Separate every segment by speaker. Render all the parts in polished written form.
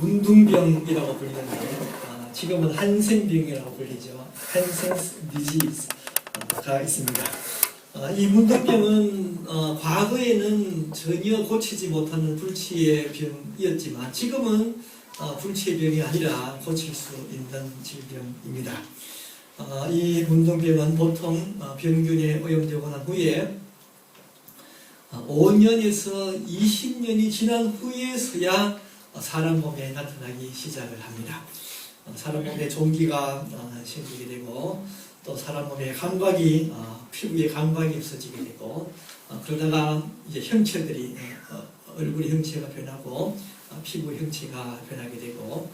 Speaker 1: 문둥병이라고 불리는데 지금은 한센병이라고 불리죠. 한센스 디지즈가 있습니다. 이 문둥병은 과거에는 전혀 고치지 못하는 불치의 병이었지만 지금은 불치의 병이 아니라 고칠 수 있는 질병입니다. 이 문둥병은 보통 병균에 오염되고 난 후에 5년에서 20년이 지난 후에서야 사람 몸에 나타나기 시작을 합니다. 사람 몸에 종기가 생기게 되고 또 사람 몸에 감각이 피부에 감각이 없어지게 되고 그러다가 이제 형체들이 얼굴의 형체가 변하고 피부 형체가 변하게 되고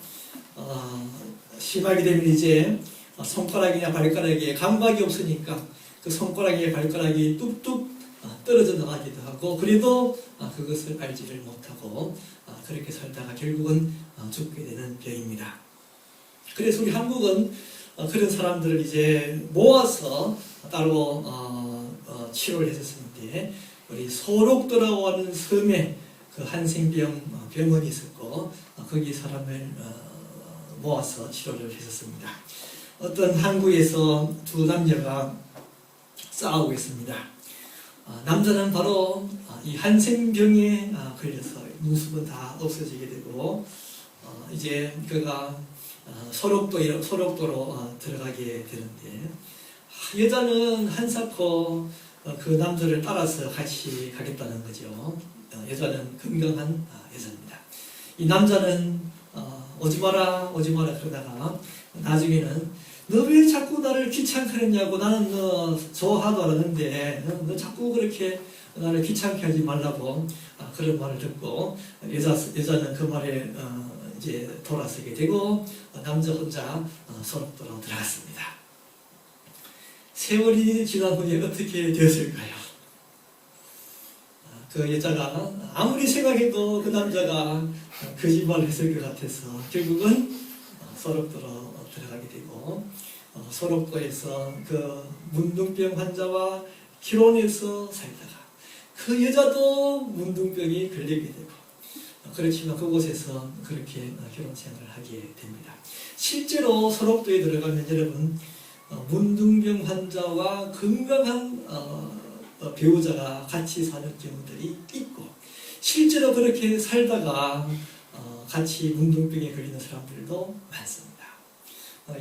Speaker 1: 심하게 되면 이제 손가락이나 발가락에 감각이 없으니까 그 손가락이나 발가락이 뚝뚝 떨어져 나가기도 하고 그래도 그것을 알지를 못하고 그렇게 살다가 결국은 죽게 되는 병입니다. 그래서 우리 한국은 그런 사람들을 이제 모아서 따로 치료를 했었는데 우리 소록도라고 하는 섬에 그 한센병 병원이 있었고 거기 사람을 모아서 치료를 했었습니다. 어떤 항구에서 두 남녀가 싸우고 있습니다. 남자는 바로 이 한센병에 걸려서 눈썹은 다 없어지게 되고 이제 그가 소록도로 들어가게 되는데 여자는 한사코 그 남자를 따라서 같이 가겠다는 거죠. 여자는 건강한 여자입니다. 이 남자는 오지 마라 그러다가 나중에는 너 왜 자꾸 나를 귀찮게 했냐고 나는 너 좋아하도 않았는데 너 자꾸 그렇게 나를 귀찮게 하지 말라고 그런 말을 듣고 여자는 그 말에 이제 돌아서게 되고 남자 혼자 소록도로 들어갔습니다. 세월이 지난 후에 어떻게 되었을까요? 그 여자가 아무리 생각해도 그 남자가 거짓말을 했을 것 같아서 결국은 소록도로 들어가게 되고 소록도에서 그 문둥병 환자와 결혼해서 살다가 그 여자도 문둥병이 걸리게 되고 그렇지만 그곳에서 그렇게 결혼 생활을 하게 됩니다. 실제로 소록도에 들어가면 여러분 문둥병 환자와 건강한 배우자가 같이 사는 경우들이 있고 실제로 그렇게 살다가 같이 문둥병에 걸리는 사람들도 많습니다.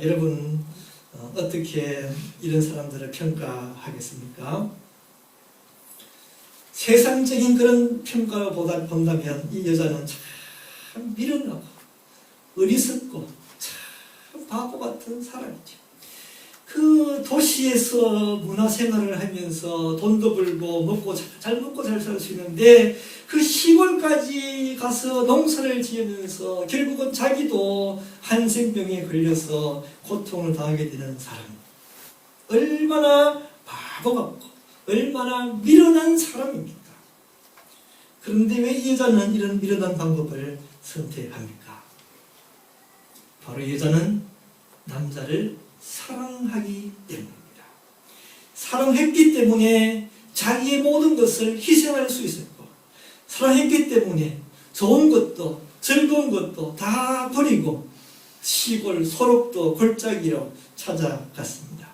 Speaker 1: 여러분 어떻게 이런 사람들을 평가하겠습니까? 세상적인 그런 평가를 본다면 이 여자는 참 미련하고 어리석고 참 바보 같은 사람이죠. 그 도시에서 문화생활을 하면서 돈도 벌고 먹고 잘 먹고 잘 살 수 있는데 그 시골까지 가서 농사를 지으면서 결국은 자기도 한센병에 걸려서 고통을 당하게 되는 사람. 얼마나 바보 같고 얼마나 미련한 사람입니까? 그런데 왜 이 여자는 이런 미련한 방법을 선택합니까? 바로 이 여자는 남자를 사랑하기 때문입니다. 사랑했기 때문에 자기의 모든 것을 희생할 수 있었고 사랑했기 때문에 좋은 것도 즐거운 것도 다 버리고 시골 소록도 골짜기로 찾아갔습니다.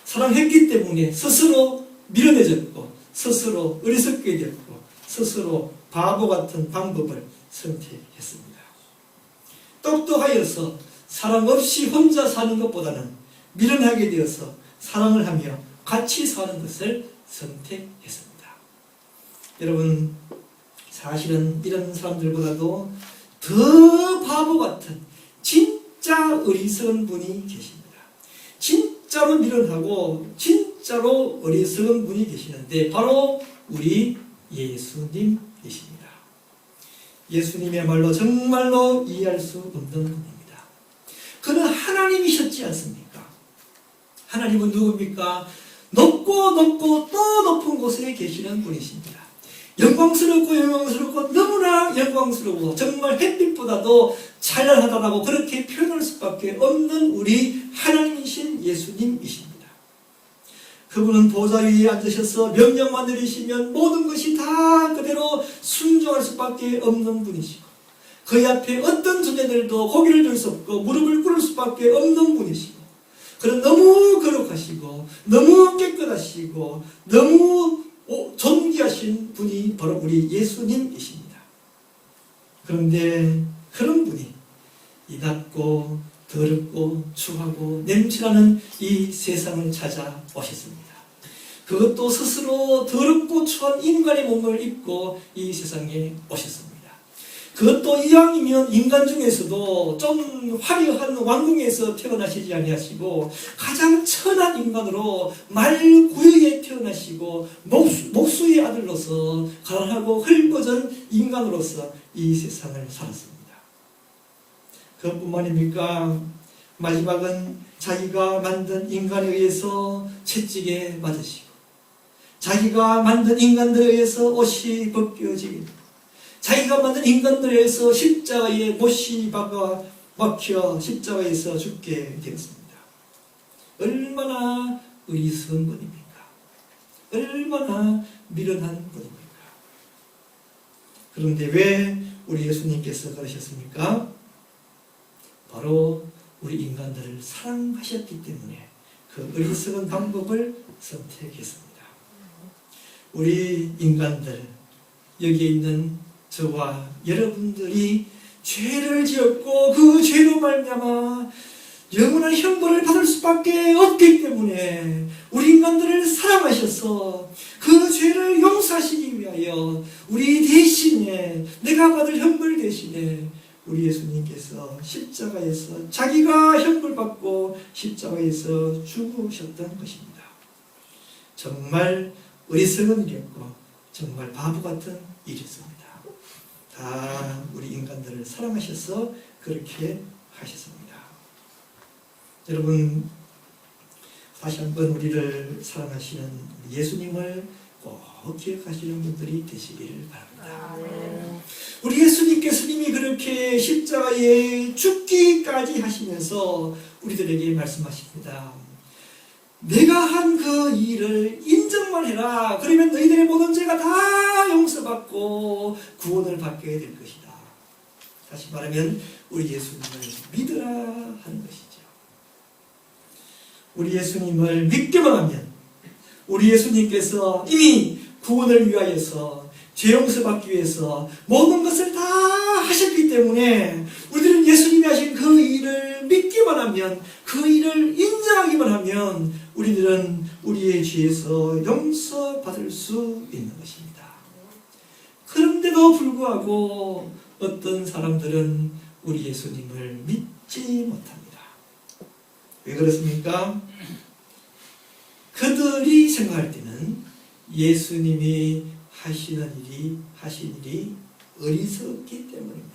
Speaker 1: 사랑했기 때문에 스스로 미련해졌고 스스로 어리석게 되었고 스스로 바보 같은 방법을 선택했습니다. 똑똑하여서 사랑 없이 혼자 사는 것보다는 미련하게 되어서 사랑을 하며 같이 사는 것을 선택했습니다. 여러분 사실은 이런 사람들보다도 더 바보 같은 진짜 어리석은 분이 계십니다. 진짜로 미련하고 진짜로 어리석은 분이 계시는데 바로 우리 예수님이십니다. 예수님이야말로 정말로 이해할 수 없는 분입니다. 그는 하나님이셨지 않습니까? 하나님은 누굽니까? 높고 높고 또 높은 곳에 계시는 분이십니다. 영광스럽고 너무나 영광스러워 정말 햇빛보다도 찬란하다라고 그렇게 표현할 수밖에 없는 우리 하나님이신 예수님이십니다. 그분은 보좌 위에 앉으셔서 명령만 내리시면 모든 것이 다 그대로 순종할 수밖에 없는 분이시고 그 앞에 어떤 존재들도 고개를 들 수 없고 무릎을 꿇을 수밖에 없는 분이시고, 그런 너무 거룩하시고 너무 깨끗하시고 너무 존귀하신 분이 바로 우리 예수님이십니다. 그런데 그런 분이 이 낮고 더럽고 추하고 냄새나는 이 세상을 찾아오셨습니다. 그것도 스스로 더럽고 추한 인간의 몸을 입고 이 세상에 오셨습니다. 그것도 이왕이면 인간 중에서도 좀 화려한 왕궁에서 태어나시지 아니하시고 가장 천한 인간으로 말구유에 태어나시고 목수의 아들로서 가난하고 헐벗은 인간으로서 이 세상을 살았습니다. 그것뿐만입니까? 마지막은 자기가 만든 인간에 의해서 채찍에 맞으시고, 자기가 만든 인간들에 의해서 옷이 벗겨지고, 자기가 만든 인간들에 의해서 십자가에 못이 박혀 십자가에서 죽게 되었습니다. 얼마나 의스러운 분입니까? 얼마나 미련한 분입니까? 그런데 왜 우리 예수님께서 그러셨습니까? 바로 우리 인간들을 사랑하셨기 때문에 그 어리석은 방법을 선택했습니다. 우리 인간들, 여기에 있는 저와 여러분들이 죄를 지었고 그 죄로 말미암아 영원한 형벌을 받을 수밖에 없기 때문에 우리 인간들을 사랑하셔서 그 죄를 용서하시기 위하여 우리 대신에, 내가 받을 형벌 대신에 우리 예수님께서 십자가에서 자기가 형벌받고 십자가에서 죽으셨던 것입니다. 정말 어리석은 일이었고 정말 바보 같은 일이었습니다. 다 우리 인간들을 사랑하셔서 그렇게 하셨습니다. 여러분, 다시 한번 우리를 사랑하시는 예수님을 꼭 기억하시는 분들이 되시기를 바랍니다. 우리 예수님께서 이미 그렇게 십자가에 죽기까지 하시면서 우리들에게 말씀하십니다. 내가 한 그 일을 인정만 해라. 그러면 너희들의 모든 죄가 다 용서받고 구원을 받게 될 것이다. 다시 말하면 우리 예수님을 믿으라 하는 것이죠. 우리 예수님을 믿기만 하면 우리 예수님께서 이미 구원을 위하여서, 죄 용서받기 위해서 모든 것을 다 하셨기 때문에 우리들은 예수님이 하신 그 일을 믿기만 하면, 그 일을 인정하기만 하면 우리들은 우리의 죄에서 용서받을 수 있는 것입니다. 그런데도 불구하고 어떤 사람들은 우리 예수님을 믿지 못합니다. 왜 그렇습니까? 그들이 생각할 때는 예수님이 하신 일이 어리석기 때문입니다.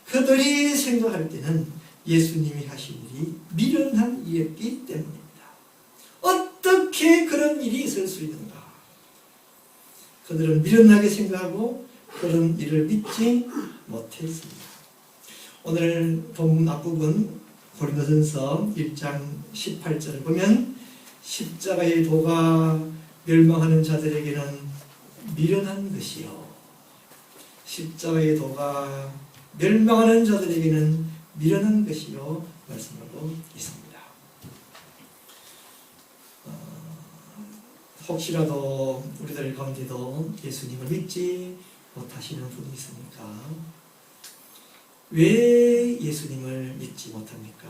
Speaker 1: 그들이 생각할 때는 예수님이 하신 일이 미련한 일이었기 때문입니다. 어떻게 그런 일이 있을 수 있는가? 그들은 미련하게 생각하고 그런 일을 믿지 못했습니다. 오늘 본문 앞부분 고린도전서 1장 18절을 보면 십자가의 도가 멸망하는 자들에게는 미련한 것이요, 십자가의 도가 멸망하는 자들에게는 미련한 것이요 말씀하고 있습니다. 혹시라도 우리들 가운데도 예수님을 믿지 못하시는 분이 있습니까? 왜 예수님을 믿지 못합니까?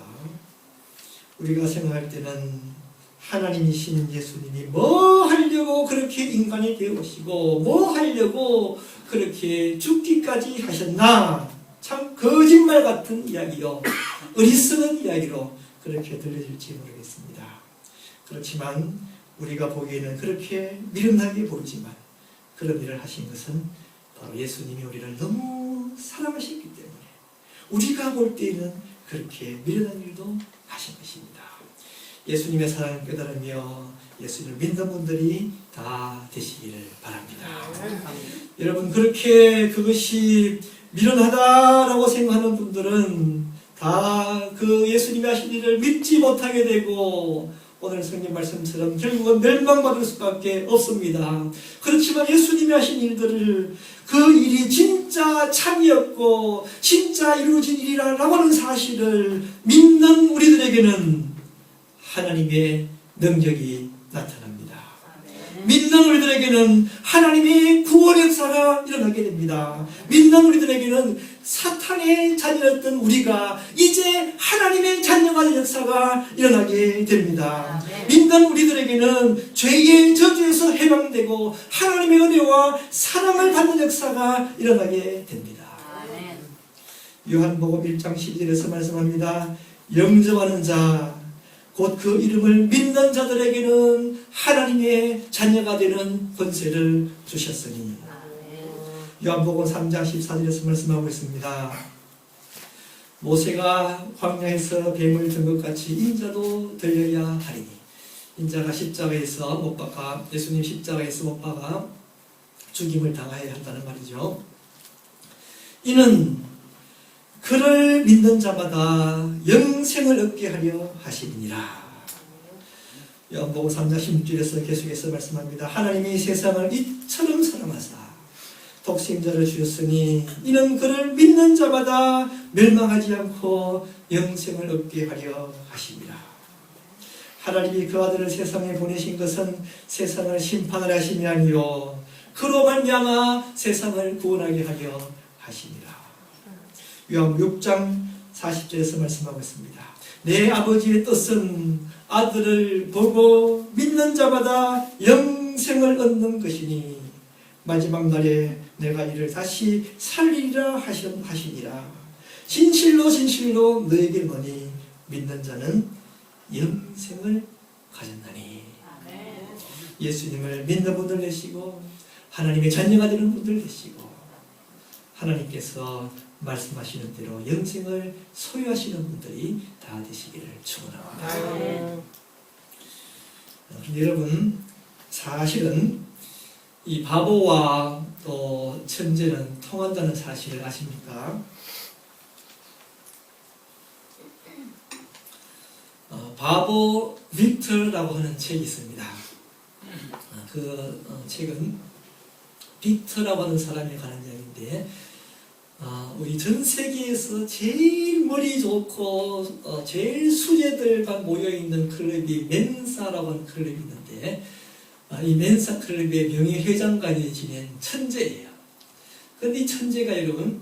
Speaker 1: 우리가 생각할 때는 하나님이신 예수님이 뭐 하려고 그렇게 인간이 되어오시고 뭐 하려고 그렇게 죽기까지 하셨나? 참 거짓말 같은 이야기요, 어리석은 이야기로 그렇게 들려질지 모르겠습니다. 그렇지만 우리가 보기에는 그렇게 미련하게 보이지만 그런 일을 하신 것은 바로 예수님이 우리를 너무 사랑하셨기 때문에 우리가 볼 때에는 그렇게 미련한 일도 하신 것입니다. 예수님의 사랑을 깨달으며 예수님을 믿는 분들이 다 되시기를 바랍니다. 여러분, 그렇게 그것이 미련하다라고 생각하는 분들은 다 그 예수님이 하신 일을 믿지 못하게 되고 오늘 성경 말씀처럼 결국은 멸망받을 수밖에 없습니다. 그렇지만 예수님이 하신 일들을 그 일이 진짜 참이었고 진짜 이루어진 일이라고 하는 사실을 믿는 우리들에게는 하나님의 능력이 나타납니다. 믿는 우리들에게는 하나님의 구원 역사가 일어나게 됩니다. 믿는 우리들에게는 사탄의 자녀였던 우리가 이제 하나님의 자녀가 된 역사가 일어나게 됩니다. 믿는 우리들에게는 죄의 저주에서 해방되고 하나님의 은혜와 사랑을 받는 역사가 일어나게 됩니다. 요한복음 1장 12절에서 말씀합니다. 영접하는 자 곧 그 이름을 믿는 자들에게는 하나님의 자녀가 되는 권세를 주셨으니. 요한복음 3장 14절에서 말씀하고 있습니다. 모세가 광야에서 뱀을 든 것 같이 인자도 들려야 하리니. 인자가 십자가에서 못 박아, 예수님 십자가에서 못 박아 죽임을 당해야 한다는 말이죠. 이는 그를 믿는 자마다 영생을 얻게 하려 하심이니라. 요한복음 3장 16절에서 계속해서 말씀합니다. 하나님이 세상을 이처럼 사랑하사 독생자를 주셨으니 이는 그를 믿는 자마다 멸망하지 않고 영생을 얻게 하려 하심이라. 하나님이 그 아들을 세상에 보내신 것은 세상을 심판하려 하심이 아니요 그로 말미암아 세상을 구원하게 하려 하심이라. 요한복음 6장 40절에서 말씀하고 있습니다. 내 아버지의 뜻은 아들을 보고 믿는 자마다 영생을 얻는 것이니 마지막 날에 내가 이를 다시 살리리라 하시니라. 진실로 진실로 너에게 뭐니 믿는 자는 영생을 가졌나니. 예수님을 믿는 분들 되시고 하나님의 자녀가 되는 분들 되시고 하나님께서 말씀하시는 대로 영생을 소유하시는 분들이 다 되시기를 축원합니다. 여러분, 사실은 이 바보와 또 천재는 통한다는 사실을 아십니까? 바보 빅터라고 하는 책이 있습니다. 그 책은 빅터라고 하는 사람에 관한 이야기인데 우리 전 세계에서 제일 머리 좋고 제일 수제들만 모여있는 클럽이 멘사라고 하는 클럽이 있는데 이 멘사 클럽의 명예회장까지 지낸 천재예요. 그런데 이 천재가 여러분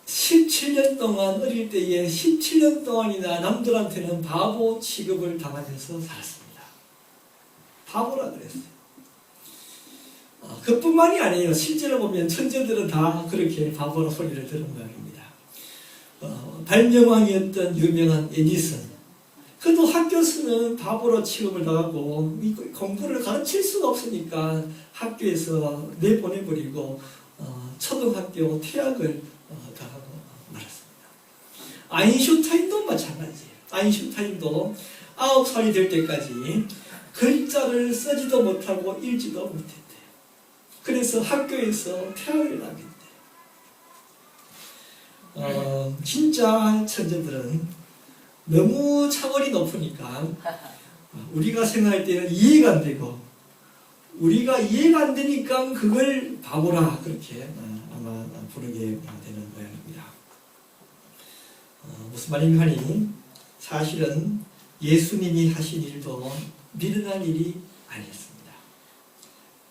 Speaker 1: 17년 동안 어릴 때에 17년 동안이나 남들한테는 바보 취급을 당하면서 살았습니다. 바보라 그랬어요. 그뿐만이 아니에요. 실제로 보면 천재들은 다 그렇게 바보라 소리를 들은 모양입니다. 발명왕이었던 유명한 에디슨, 그도 학교에서는 바보로 취급을 당하고 공부를 가르칠 수가 없으니까 학교에서 내보내버리고 초등학교 퇴학을 당하고 말았습니다. 아인슈타인도 마찬가지예요. 아인슈타인도 9살이 될 때까지 글자를 쓰지도 못하고 읽지도 못했대요. 그래서 학교에서 퇴학을 하겠대. 진짜 천재들은 너무 차원이 높으니까 우리가 생각할 때는 이해가 안 되고 우리가 이해가 안 되니까 그걸 바보라 그렇게 아마 부르게 되는 모양입니다. 무슨 말인가 하니 사실은 예수님이 하신 일도 미련한 일이 아니었습니다.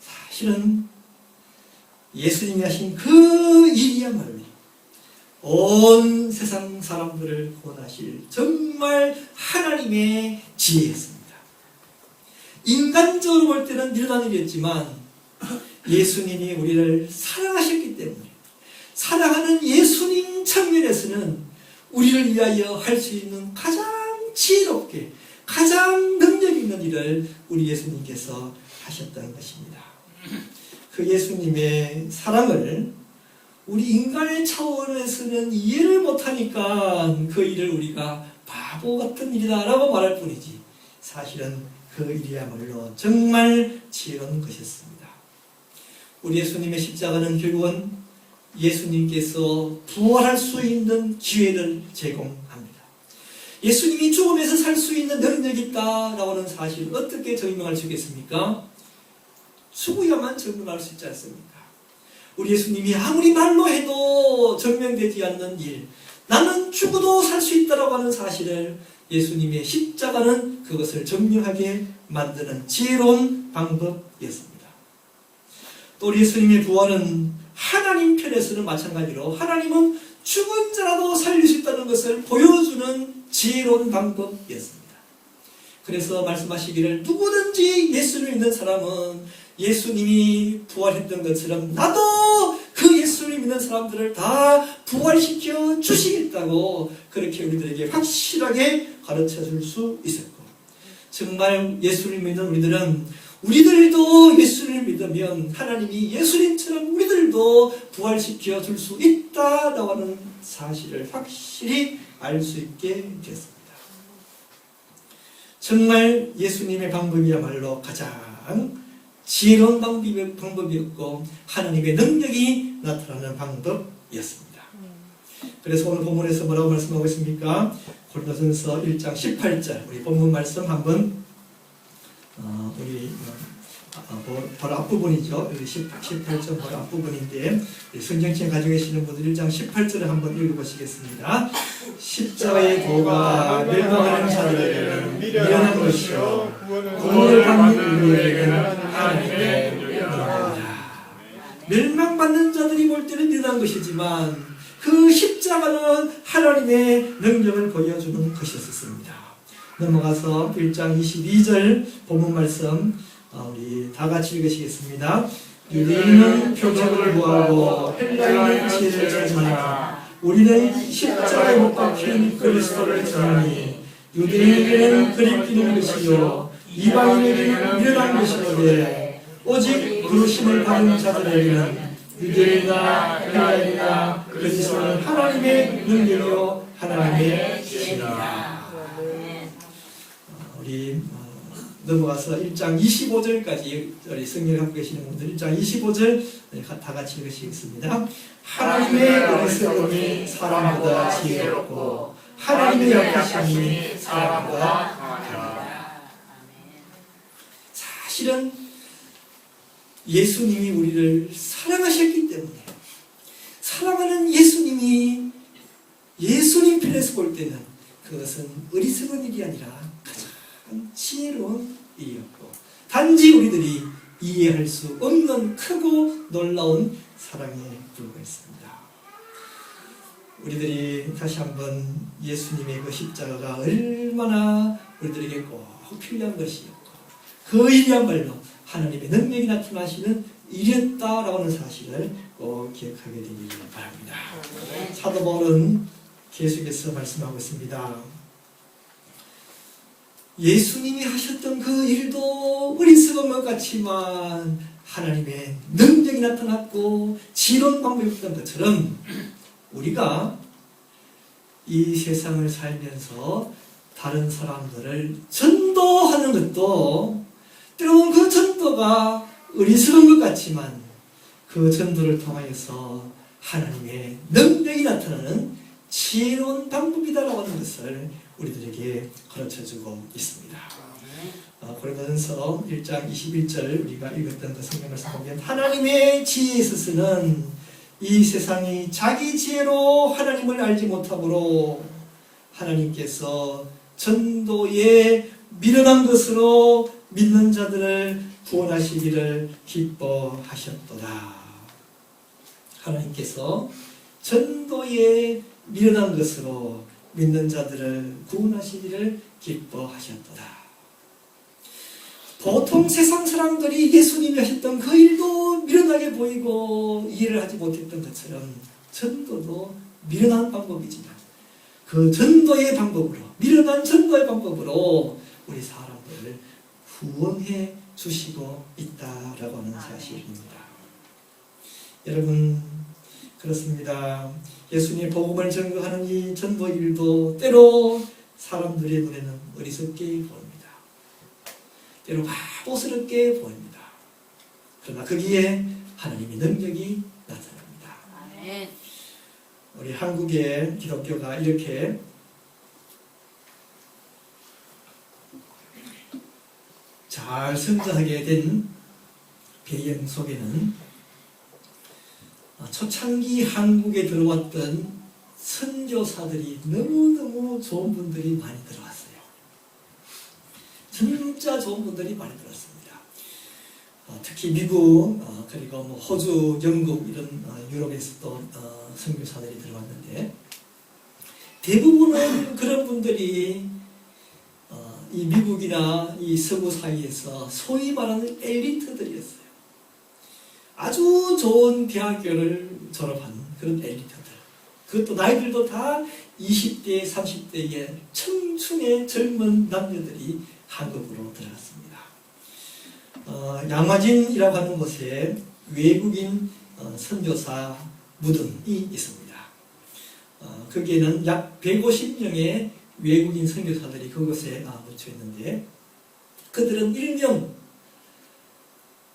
Speaker 1: 사실은 예수님이 하신 그 일이야말로 온 세상 사람들을 구원하실 정말 하나님의 지혜였습니다. 인간적으로 볼 때는 미련한 일이었지만 예수님이 우리를 사랑하셨기 때문에 사랑하는 예수님 측면에서는 우리를 위하여 할 수 있는 가장 지혜롭게 가장 능력 있는 일을 우리 예수님께서 하셨다는 것입니다. 그 예수님의 사랑을 우리 인간의 차원에서는 이해를 못하니까 그 일을 우리가 바보 같은 일이다 라고 말할 뿐이지 사실은 그 일이야말로 정말 지혜로운 것이었습니다. 우리 예수님의 십자가는 결국은 예수님께서 부활할 수 있는 기회를 제공합니다. 예수님이 죽음에서 살 수 있는 능력이 있다라고 하는 사실을 어떻게 증명할 수 있겠습니까? 죽어야만 증명할 수 있지 않습니까? 우리 예수님이 아무리 말로 해도 증명되지 않는 일, 나는 죽어도 살 수 있다라고 하는 사실을 예수님의 십자가는 그것을 증명하게 만드는 지혜로운 방법이었습니다. 또 우리 예수님의 부활은 하나님 편에서는 마찬가지로 하나님은 죽은 자라도 살릴 수 있다는 것을 보여주는 지혜로운 방법이었습니다. 그래서 말씀하시기를 누구든지 예수를 믿는 사람은 예수님이 부활했던 것처럼 나도 그 예수를 믿는 사람들을 다 부활시켜 주시겠다고 그렇게 우리들에게 확실하게 가르쳐 줄 수 있었고, 정말 예수를 믿는 우리들도 예수를 믿으면 하나님이 예수님처럼 우리들도 부활시켜 줄 수 있다라고 하는 사실을 확실히 알 수 있게 되었습니다. 정말 예수님의 방법이야말로 가장 지혜로운 방법이었고 하나님의 능력이 나타나는 방법이었습니다. 그래서 오늘 본문에서 뭐라고 말씀하고 있습니까? 고린도전서 1장 18절 우리 본문 말씀 한번 우리 바로 앞부분이죠. 여기 18절 바로 앞부분인데 성경책 가지고 계시는 분들 1장 18절을 한번 읽어보시겠습니다. 십자가의 도가 멸망하는 자들에게는 미련한 것이요 구원을 받는 우리에게는 하나님의 능력이다. 멸망받는 자들이 볼 때는 미련한 것이지만 그 십자가는 하나님의 능력을 보여주는 것이었습니다. 넘어가서 1장 22절 본문 말씀 우리 다 같이 읽으시겠습니다. 유대인은 표적을 구하고 헬라인은 지혜를 찾으나 우리는 십자가에 못 박힌 그리스도를 전하니 유대인에게는 그리끼는 것이요 이방인에게는 미련한 것이로되 오직 부르심을 받은 자들에게는 유대인이나 헬라인이나 그리스도는 하나님의 능력이요 하나님의 지혜이다. 우리 넘어가서 1장 25절까지 우리 성경을 갖고 계시는 분들 1장 25절 다 같이 읽으시겠습니다. 하나님의 어리석음이 사람보다 지혜롭고 하나님의 약하심이 사람보다 강하다. 사실은 예수님이 우리를 사랑하셨기 때문에 사랑하는 예수님이 예수님 편에서 볼 때는 그것은 어리석은 일이 아니라 가장 지혜로운 일이었고 단지 우리들이 이해할 수 없는 크고 놀라운 사랑에 불과했습니다. 우리들이 다시 한번 예수님의 그 십자가가 얼마나 우리들에게 꼭 필요한 것이었고 그 일이야말로 하나님의 능력이 나타나시는 일이었다라고 하는 사실을 꼭 기억하게 되기를 바랍니다. 사도 바울은 계속해서 말씀하고 있습니다. 예수님이 하셨던 그 일도 어리석은 것 같지만 하나님의 능력이 나타났고 지혜로운 방법이었던 것처럼 우리가 이 세상을 살면서 다른 사람들을 전도하는 것도 때로는 그 전도가 어리석은 것 같지만 그 전도를 통하여서 하나님의 능력이 나타나는 지혜로운 방법이다라고 하는 것을 우리들에게 가르쳐주고 있습니다. 고린도전서 1장 21절 우리가 읽었던 그 성경 말씀 보면 하나님의 지혜에 있어서는 이 세상이 자기 지혜로 하나님을 알지 못하므로 하나님께서 전도에 미련한 것으로 믿는 자들을 구원하시기를 기뻐하셨도다. 하나님께서 전도에 미련한 것으로 믿는 자들을 구원하시기를 기뻐하셨도다. 보통 세상 사람들이 예수님이 하셨던 그 일도 미련하게 보이고 이해를 하지 못했던 것처럼 전도도 미련한 방법이지만 그 전도의 방법으로 미련한 전도의 방법으로 우리 사람들을 구원해 주시고 있다라고 하는 사실입니다. 여러분 그렇습니다. 예수님의 복음을 전거하는 이 전도 일도 때로 사람들의 눈에는 어리석게 보입니다. 때로 바보스럽게 보입니다. 그러나 거기에 하나님의 능력이 나타납니다.
Speaker 2: 아멘.
Speaker 1: 우리 한국의 기독교가 이렇게 잘 성장하게 된 배경 속에는 초창기 한국에 들어왔던 선교사들이 너무너무 좋은 분들이 많이 들어왔어요. 진짜 좋은 분들이 많이 들어왔습니다. 특히 미국, 그리고 뭐 호주, 영국 이런 유럽에서도 선교사들이 들어왔는데 대부분은 그런 분들이 이 미국이나 이 서구 사이에서 소위 말하는 엘리트들이었어요. 아주 좋은 대학교를 졸업한 그런 엘리트들. 그것도 나이들도 다 20대, 30대의 청춘의 젊은 남녀들이 한국으로 들어갔습니다. 양화진이라고 하는 곳에 외국인 선교사 무덤이 있습니다. 거기에는 약 150명의 외국인 선교사들이 그곳에 묻혀 있는데 그들은 일명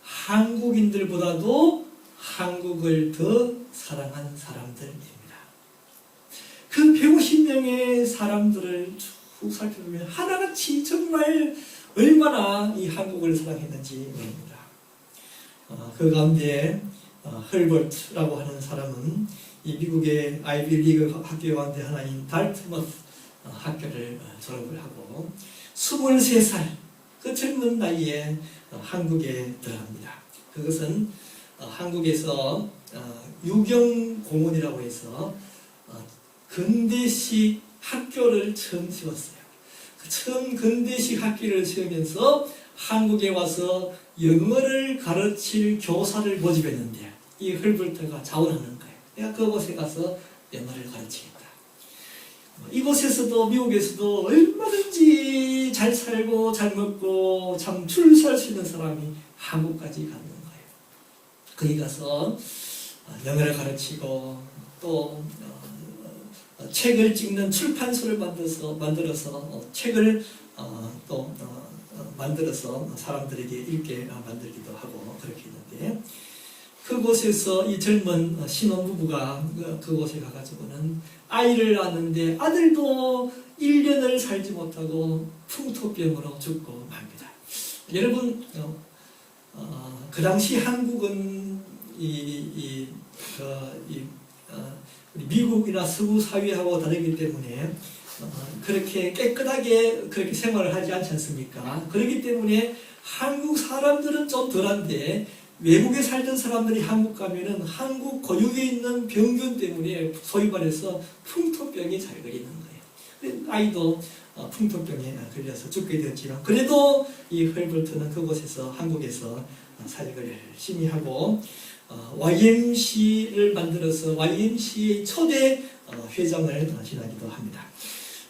Speaker 1: 한국인들보다도 한국을 더 사랑한 사람들입니다. 그 150명의 사람들을 쭉 살펴보면 하나같이 정말 얼마나 이 한국을 사랑했는지 모릅니다. 그 가운데 헐버트라고 하는 사람은 이 미국의 아이비 리그 학교 가운데 하나인 달트머스 학교를 졸업을 하고 23살 그 젊은 나이에 한국에 들어갑니다. 그것은 한국에서 유경공원이라고 해서 근대식 학교를 처음 세웠어요. 처음 근대식 학교를 세우면서 한국에 와서 영어를 가르칠 교사를 모집했는데 이 헐버트가 자원하는 거예요. 내가 그곳에 가서 영어를 가르치겠다. 이곳에서도 미국에서도 얼마든지 잘 살고 잘 먹고 참 출세할 수 있는 사람이 한국까지 가는 거예요. 거기 가서 영어를 가르치고 또 책을 찍는 출판소를 만들어서 책을 또 만들어서 사람들에게 읽게 만들기도 하고 그렇게 했는데 그곳에서 이 젊은 신혼부부가 그곳에 가가지고는 아이를 낳았는데 아들도 1년을 살지 못하고 풍토병으로 죽고 맙니다. 여러분 그 당시 한국은 미국이나 서구 사회하고 다르기 때문에 그렇게 깨끗하게 그렇게 생활을 하지 않지 않습니까? 그렇기 때문에 한국 사람들은 좀 덜한데 외국에 살던 사람들이 한국 가면은 한국 고유에 있는 병균 때문에 소위 말해서 풍토병이 잘 걸리는 거예요. 아이도 풍토병에 걸려서 죽게 되었지만 그래도 이 헐버트는 그곳에서 한국에서 사역을 열심히 하고 YMC를 만들어서 YMC의 초대 회장을 지나기도 합니다.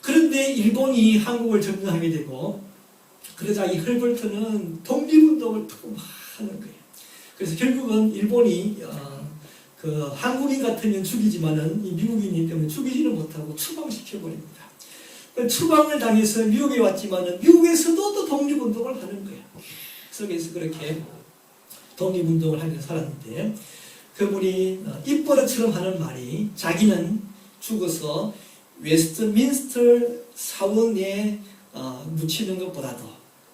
Speaker 1: 그런데 일본이 한국을 점령하게 되고 그러자 이 헐버트는 독립운동을 또 하는 거예요. 그래서 결국은 일본이 그 한국인 같으면 죽이지만은 이 미국인이기 때문에 죽이지는 못하고 추방시켜버립니다. 추방을 당해서 미국에 왔지만은 미국에서도 또 독립운동을 하는 거예요. 그래서 그렇게 독립운동을 하면서 살았는데 그분이 입버릇처럼 하는 말이 자기는 죽어서 웨스트민스터 사원에 묻히는 것보다도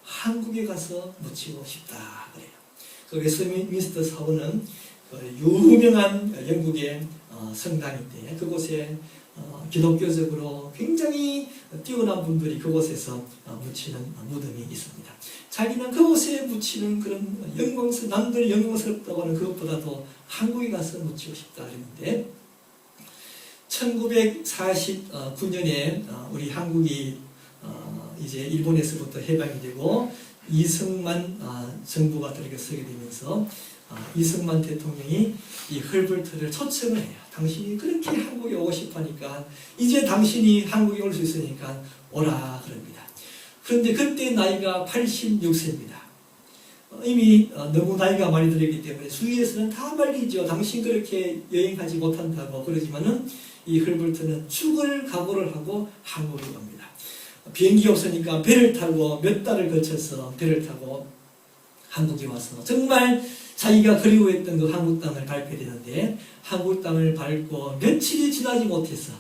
Speaker 1: 한국에 가서 묻히고 싶다 그래요. 그 웨스트민스터 사원은 유명한 영국의 성당인데 그곳에 기독교적으로 굉장히 뛰어난 분들이 그곳에서 묻히는 무덤이 있습니다. 자기는 그곳에 묻히는 그런 남들 영광스럽다고 하는 그것보다도 한국에 가서 묻히고 싶다 그랬는데 1949년에 우리 한국이 이제 일본에서부터 해방이 되고 이승만 정부가 들어서게 되면서 이승만 대통령이 이 헐버트를 초청을 해요. 당신이 그렇게 한국에 오고 싶어 하니까 이제 당신이 한국에 올 수 있으니까 오라 그럽니다. 그런데 그때 나이가 86세입니다. 이미 너무 나이가 많이 들었기 때문에 주위에서는 다 말리죠. 당신 그렇게 여행하지 못한다고 그러지만은 이 헐버트는 죽을 각오를 하고 한국에 옵니다. 비행기 없으니까 배를 타고 몇 달을 거쳐서 배를 타고 한국에 와서 정말 자기가 그리워했던 그 한국 땅을 밟게 되는데 한국 땅을 밟고 며칠이 지나지 못해서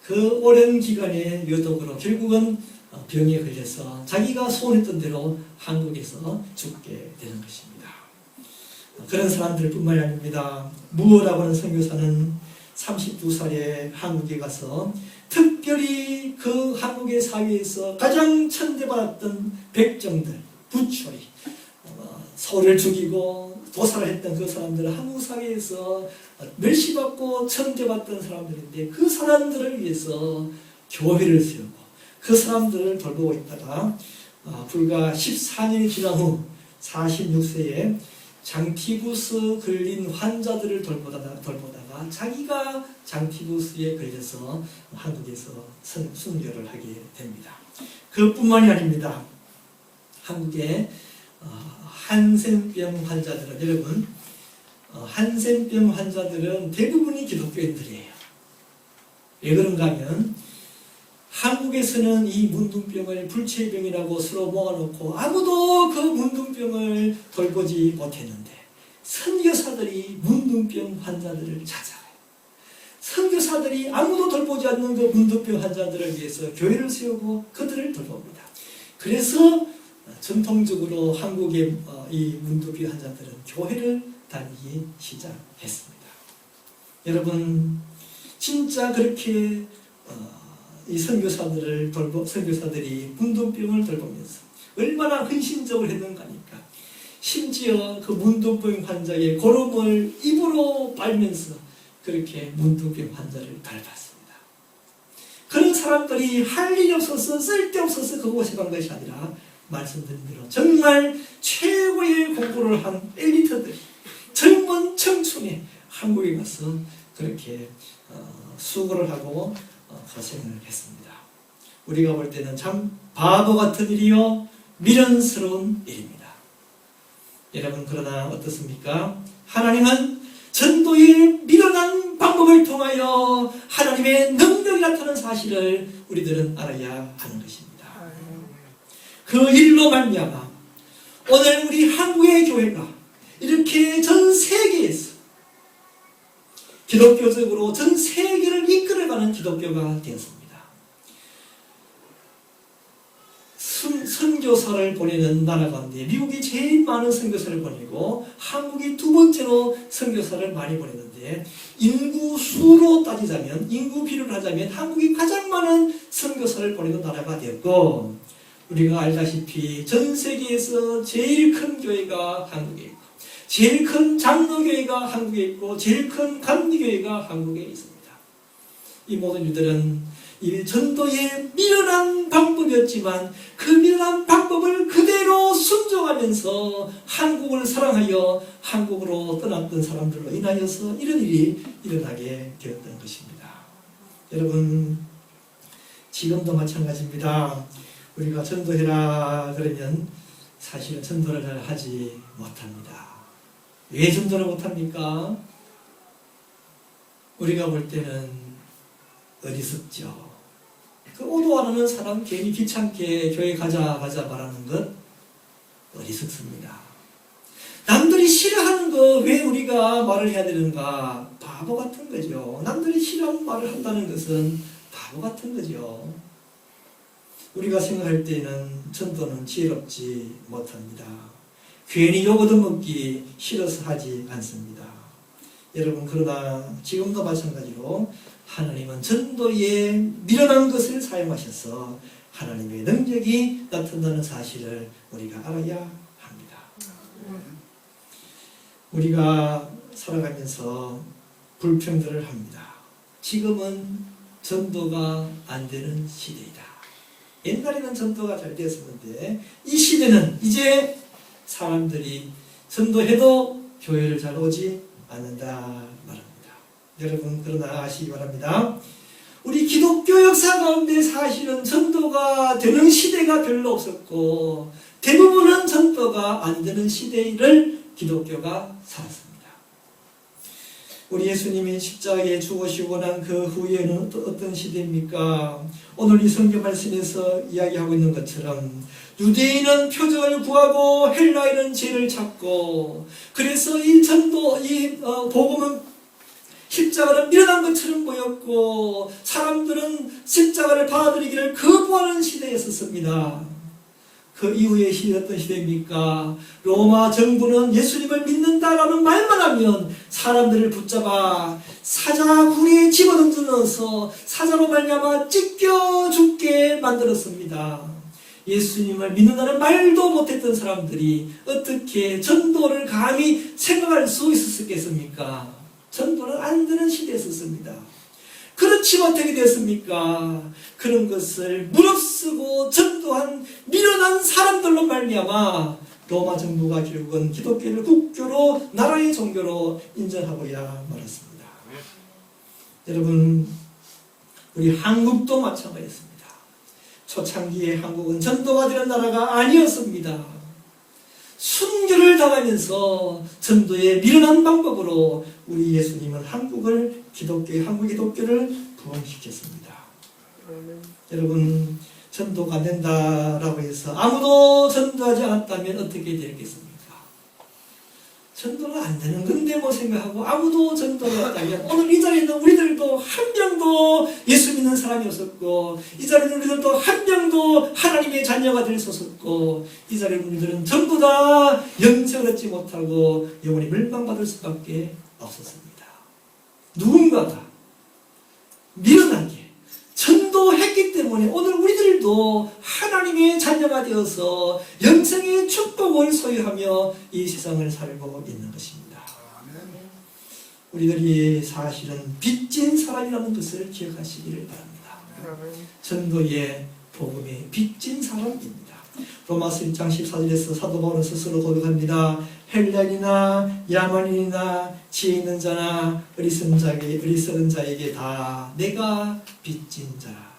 Speaker 1: 그 오랜 기간의 여독으로 결국은 병에 걸려서 자기가 소원했던 대로 한국에서 죽게 되는 것입니다. 그런 사람들뿐만이 아닙니다. 무어라고 하는 선교사는 32살에 한국에 가서 특별히 그 한국의 사회에서 가장 천대받았던 백정들, 부초리, 서울을 죽이고 도살을 했던 그 사람들은 한국 사회에서 멸시받고 천대받던 사람들인데 그 사람들을 위해서 교회를 세우고 그 사람들을 돌보고 있다가 불과 14년이 지난 후 46세에 장티부스 걸린 환자들을 돌보다가 자기가 장티부스에 걸려서 한국에서 순교를 하게 됩니다. 그뿐만이 아닙니다. 한국의 한센병 환자들은 여러분 한센병 환자들은 대부분이 기독교인들이에요. 왜 그런가 하면 한국에서는 이 문둥병을 불치병이라고 서로 모아놓고 아무도 그 문둥병을 돌보지 못했는데 선교사들이 문둥병 환자들을 찾아가요. 선교사들이 아무도 돌보지 않는 그 문둥병 환자들을 위해서 교회를 세우고 그들을 돌봅니다. 그래서 전통적으로 한국의 이 문둥병 환자들은 교회를 다니기 시작했습니다. 여러분 진짜 그렇게 이 선교사들이 문둥병을 돌보면서 얼마나 헌신적으로 했는가 하니까 심지어 그 문둥병 환자의 고름을 입으로 빨면서 그렇게 문둥병 환자를 밟았습니다. 그런 사람들이 할 일이 없어서 쓸데없어서 그곳에 간 것이 아니라 말씀드린 대로 정말 최고의 공부를 한 엘리트들, 젊은 청춘이 한국에 가서 그렇게 수고를 하고 고생을 했습니다. 우리가 볼 때는 참 바보 같은 일이요 미련스러운 일입니다. 여러분 그러나 어떻습니까? 하나님은 전도의 미련한 방법을 통하여 하나님의 능력이 나타나는 사실을 우리들은 알아야 하는 것입니다. 그 일로 말미암아 오늘 우리 한국의 교회가 이렇게 전 세계에서 기독교적으로 전 세계를 이끌어가는 기독교가 되었습니다. 선교사를 보내는 나라 가운데 미국이 제일 많은 선교사를 보내고 한국이 두 번째로 선교사를 많이 보내는데 인구 수로 따지자면 인구 비율을 하자면 한국이 가장 많은 선교사를 보내는 나라가 되었고 우리가 알다시피 전 세계에서 제일 큰 교회가 한국에 있고 제일 큰 장로교회가 한국에 있고 제일 큰 감리교회가 한국에 있습니다. 이 모든 일들은 이 전도의 미련한 방법이었지만 그 미련한 방법을 그대로 순종하면서 한국을 사랑하여 한국으로 떠났던 사람들로 인하여서 이런 일이 일어나게 되었던 것입니다. 여러분 지금도 마찬가지입니다. 우리가 전도해라 그러면 사실은 전도를 잘 하지 못합니다. 왜 전도를 못합니까? 우리가 볼 때는 어리석죠. 그 오도 안 하는 사람 괜히 귀찮게 교회 가자 말하는 것 어리석습니다. 남들이 싫어하는 거 왜 우리가 말을 해야 되는가? 바보 같은 거죠. 남들이 싫어하는 말을 한다는 것은 바보 같은 거죠. 우리가 생각할 때는 전도는 지혜롭지 못합니다. 괜히 욕 얻어먹기 싫어서 하지 않습니다. 여러분 그러나 지금도 마찬가지로 하나님은 전도에 미련한 것을 사용하셔서 하나님의 능력이 나타나는 사실을 우리가 알아야 합니다. 우리가 살아가면서 불평들을 합니다. 지금은 전도가 안 되는 시대이다. 옛날에는 전도가 잘 되었었는데 이 시대는 이제 사람들이 전도해도 교회를 잘 오지 않는다 말합니다. 여러분 그러나 아시기 바랍니다. 우리 기독교 역사 가운데 사실은 전도가 되는 시대가 별로 없었고 대부분은 전도가 안 되는 시대를 기독교가 살았습니다. 우리 예수님이 십자가에 죽으시고 난 그 후에는 어떤 시대입니까? 오늘 이 성경 말씀에서 이야기하고 있는 것처럼 유대인은 표적을 구하고 헬라인은 죄를 찾고 그래서 이 전도, 이 복음은 십자가는 미련한 것처럼 보였고 사람들은 십자가를 받아들이기를 거부하는 시대였었습니다. 그 이후의 시대 어떤 시대입니까? 로마 정부는 예수님을 믿는다라는 말만 하면 사람들을 붙잡아 사자굴에 집어넣어서 사자로 말미암아 찢겨 죽게 만들었습니다. 예수님을 믿는다는 말도 못했던 사람들이 어떻게 전도를 감히 생각할 수 있었겠습니까? 전도는 안 되는 시대였었습니다. 그렇지만 어떻게 됐습니까? 그런 것을 무릅쓰고 전도한 미련한 사람들로 말미암아 로마 정부가 결국은 기독교를 국교로 나라의 종교로 인정하고야 말았습니다. 여러분, 우리 한국도 마찬가지였습니다. 초창기에 한국은 전도가 되는 나라가 아니었습니다. 순교를 당하면서 전도의 미련한 방법으로 우리 예수님은 한국 기독교를 부흥시켰습니다. 여러분, 전도가 안 된다라고 해서 아무도 전도하지 않았다면 어떻게 되겠습니까? 전도가 안 되는 건데 뭐 생각하고 아무도 전도를 했다면 오늘 이 자리에 있는 우리들도 한 명도 예수 믿는 사람이 없었고 이 자리에 있는 우리들도 한 명도 하나님의 자녀가 될 수 없었고 이 자리에 있는 우리들은 전부 다 영생을 얻지 못하고 영원히 멸망받을 수밖에 없었습니다. 누군가가 미련하게 전도했기 때문에 오늘 우리들도 하나님의 자녀가 되어서 영생의 축복을 소유하며 이 세상을 살고 있는 것입니다. 우리들이 사실은 빚진 사람이라는 것을 기억하시기를 바랍니다. 전도의 복음의 빚진 사람입니다. 로마서 1장 14절에서 사도 바울은 스스로 고백합니다. 헬라인이나 야만인이나 지혜 있는 자나 어리석은 자에게 다 내가 빚진 자라.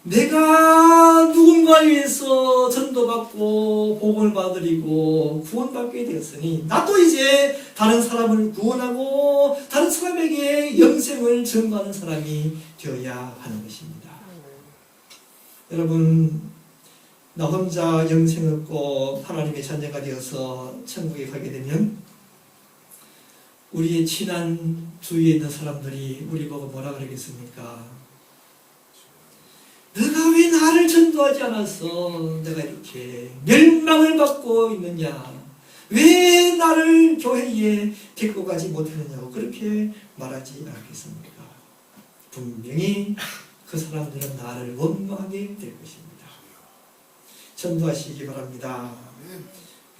Speaker 1: 내가 누군가에 의해서 전도받고 복음을 받으리고 구원받게 되었으니 나도 이제 다른 사람을 구원하고 다른 사람에게 영생을 증거하는 사람이 되어야 하는 것입니다. 여러분, 나 혼자 영생 얻고 하나님의 자녀가 되어서 천국에 가게 되면 우리의 친한 주위에 있는 사람들이 우리 보고 뭐라 그러겠습니까? 너가 왜 나를 전도하지 않아서 내가 이렇게 멸망을 받고 있느냐? 왜 나를 교회에 데리고 가지 못했느냐고 그렇게 말하지 않겠습니까? 분명히 그 사람들은 나를 원망하게 될 것입니다. 전도하시기 바랍니다.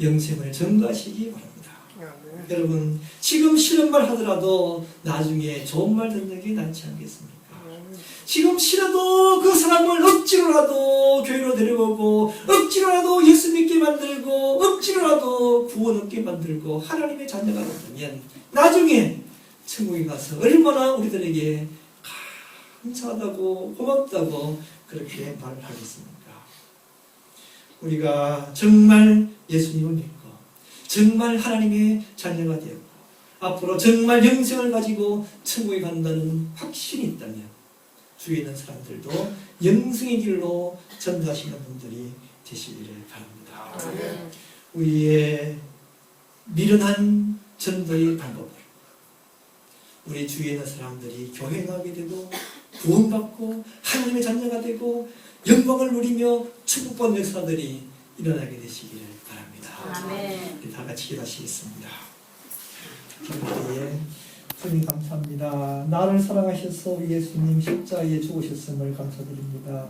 Speaker 1: 영생을 전도하시기 바랍니다. 여러분, 지금 싫은 말 하더라도 나중에 좋은 말 듣는 게 낫지 않겠습니까? 지금 싫어도 그 사람을 억지로라도 교회로 데려오고 억지로라도 예수 믿게 만들고 억지로라도 구원 얻게 만들고 하나님의 자녀가 된다면 나중에 천국에 가서 얼마나 우리들에게 감사하다고 고맙다고 그렇게 말을 하겠습니까? 우리가 정말 예수님을 믿고 정말 하나님의 자녀가 되었고 앞으로 정말 영생을 가지고 천국에 간다는 확신이 있다면 주위에 있는 사람들도 영생의 길로 전도하시는 분들이 되시기를 바랍니다. 우리의 미련한 전도의 방법을 우리 주위에 있는 사람들이 교회하게 되고 구원받고 하나님의 자녀가 되고 영광을 누리며 축복받는 역사들이 일어나게 되시기를 바랍니다.
Speaker 2: 아멘.
Speaker 1: 우리 다 같이 기도하시겠습니다. 기도에 주님 감사합니다. 나를 사랑하셔서 우리 예수님 십자가에 죽으셨음을 감사드립니다.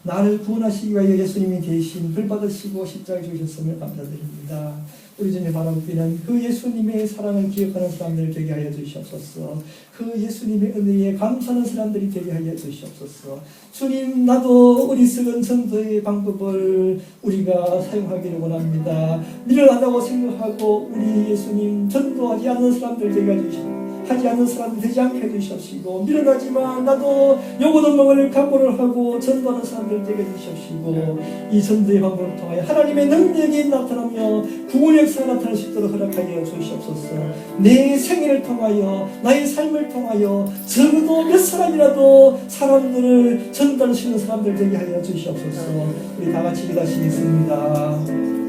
Speaker 1: 나를 구원하시기 위하여 예수님이 대신 벌 받으시고 십자가에 죽으셨음을 감사드립니다. 우리 주님 바라보기는 그 예수님의 사랑을 기억하는 사람들 되게 하여 주시옵소서. 그 예수님의 은혜에 감사하는 사람들이 되게 하여 주시옵소서. 주님, 나도 어리석은 전도의 방법을 우리가 사용하기를 원합니다. 미련하다고 생각하고 우리 예수님 전도하지 않는 사람들 되게 하여 주시옵소서. 하지 않는 사람 되지 않게 해주시옵시고 미련하지만 나도 요구도목을 각오를 하고 전도하는 사람들 되게 해주시옵시고 이 전도의 방법을 통하여 하나님의 능력이 나타나며 구원 역사가 나타날 수 있도록 허락하여 주시옵소서. 내 생애를 통하여 나의 삶을 통하여 적어도 몇 사람이라도 사람들을 전도할 수 있는 사람들 되게 하여 주시옵소서. 우리 다 같이 기도하시겠습니다.